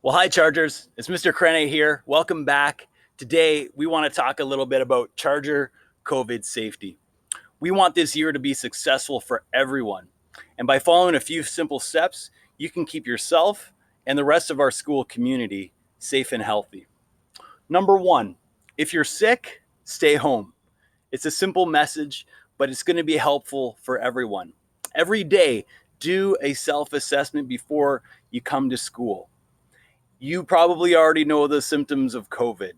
Well, hi, Chargers. It's Mr. Krene here. Welcome back. Today, we want to talk a little bit about Charger COVID safety. We want this year to be successful for everyone. And by following a few simple steps, you can keep yourself and the rest of our school community safe and healthy. Number one, if you're sick, stay home. It's a simple message, but it's going to be helpful for everyone. Every day, do a self assessment before you come to school. You probably already know the symptoms of COVID.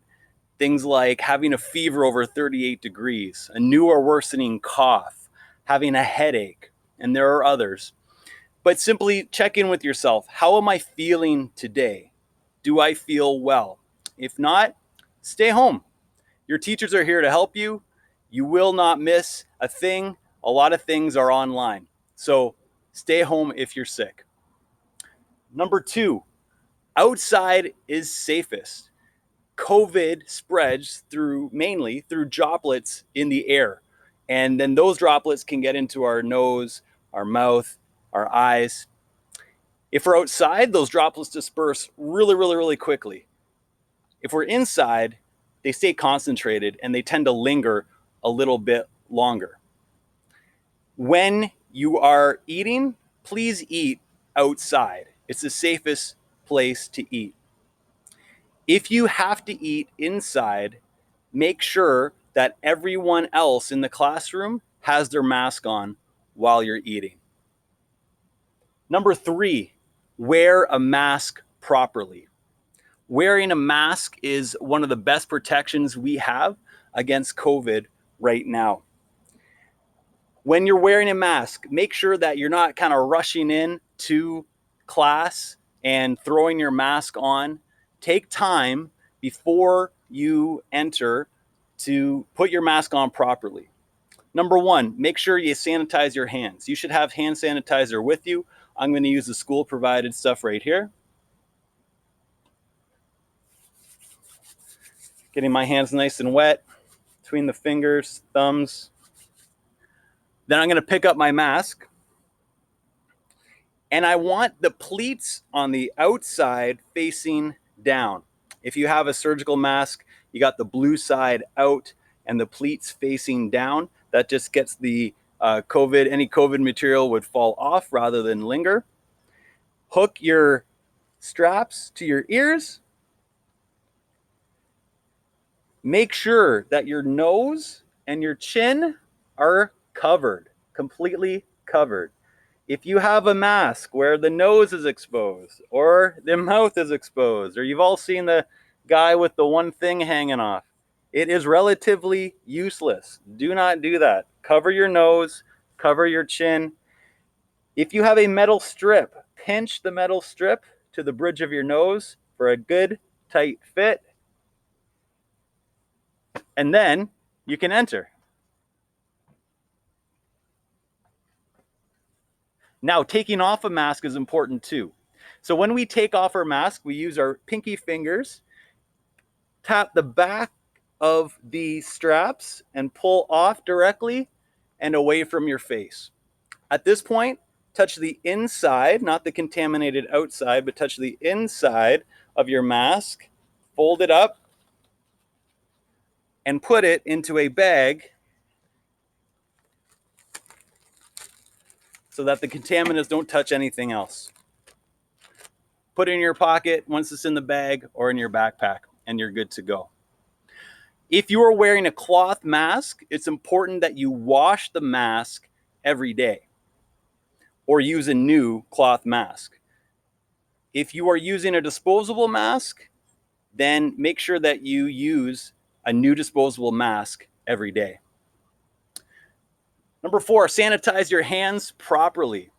Things like having a fever over 38 degrees, a new or worsening cough, having a headache, and there are others. But simply check in with yourself. How am I feeling today? Do I feel well? If not, stay home. Your teachers are here to help you. You will not miss a thing. A lot of things are online. So stay home if you're sick. Number two, outside is safest. COVID spreads mainly through droplets in the air. And then those droplets can get into our nose, our mouth, our eyes. If we're outside, those droplets disperse really quickly. If we're inside, they stay concentrated and they tend to linger a little bit longer. When you are eating, please eat outside. It's the safest place to eat. If you have to eat inside, make sure that everyone else in the classroom has their mask on while you're eating. Number three, wear a mask properly. Wearing a mask is one of the best protections we have against COVID right now. When you're wearing a mask, make sure that you're not kind of rushing in to class and throwing your mask on. Take time before you enter to put your mask on properly. Number one, make sure you sanitize your hands. You should have hand sanitizer with you. I'm going to use the school provided stuff right here. Getting my hands nice and wet between the fingers, thumbs. Then I'm going to pick up my mask. And I want the pleats on the outside facing down. If you have a surgical mask, you got the blue side out and the pleats facing down. That just gets the any COVID material would fall off rather than linger. Hook your straps to your ears. Make sure that your nose and your chin are covered, completely covered. If you have a mask where the nose is exposed or the mouth is exposed, or you've all seen the guy with the one thing hanging off, it is relatively useless. Do not do that. Cover your nose, cover your chin. If you have a metal strip, pinch the metal strip to the bridge of your nose for a good tight fit, and then you can enter. Now, taking off a mask is important too. So when we take off our mask, we use our pinky fingers, tap the back of the straps, and pull off directly and away from your face. At this point, touch the inside, not the contaminated outside, but touch the inside of your mask, fold it up, and put it into a bag so that the contaminants don't touch anything else. Put it in your pocket once it's in the bag or in your backpack, and you're good to go. If you are wearing a cloth mask, it's important that you wash the mask every day or use a new cloth mask. If you are using a disposable mask, then make sure that you use a new disposable mask every day. Number four, sanitize your hands properly.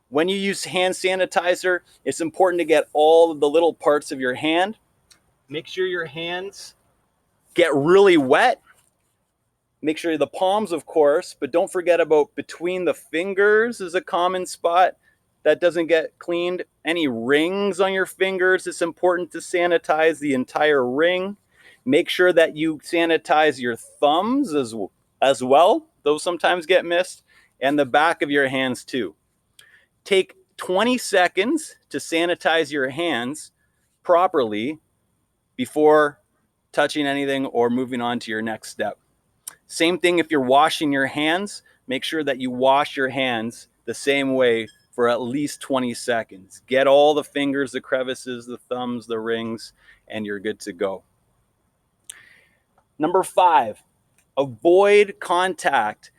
When you use hand sanitizer, it's important to get all of the little parts of your hand. Make sure your hands get really wet. Make sure the palms, of course, but don't forget about between the fingers is a common spot that doesn't get cleaned. Any rings on your fingers, it's important to sanitize the entire ring. Make sure that you sanitize your thumbs as well. Those sometimes get missed. And the back of your hands too. Take 20 seconds to sanitize your hands properly before touching anything or moving on to your next step. Same thing if you're washing your hands, make sure that you wash your hands the same way for at least 20 seconds. Get all the fingers, the crevices, the thumbs, the rings, and you're good to go. Number 5, avoid contact.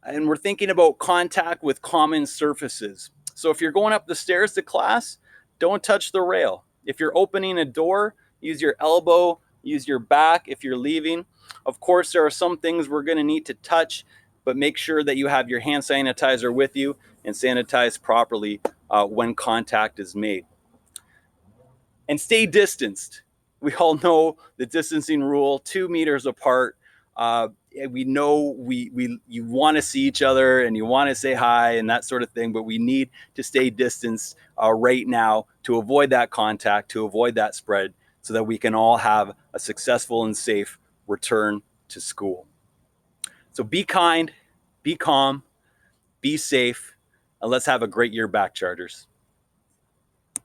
And we're thinking about contact with common surfaces. So if you're going up the stairs to class, don't touch the rail. If you're opening a door, use your elbow, use your back if you're leaving. Of course, there are some things we're going to need to touch, but make sure that you have your hand sanitizer with you and sanitize properly when contact is made. And stay distanced. We all know the distancing rule, 2 meters apart. We know you want to see each other and you want to say hi and that sort of thing, but we need to stay distanced right now to avoid that contact, to avoid that spread, so that we can all have a successful and safe return to school. So be kind, be calm, be safe, and let's have a great year back, Chargers.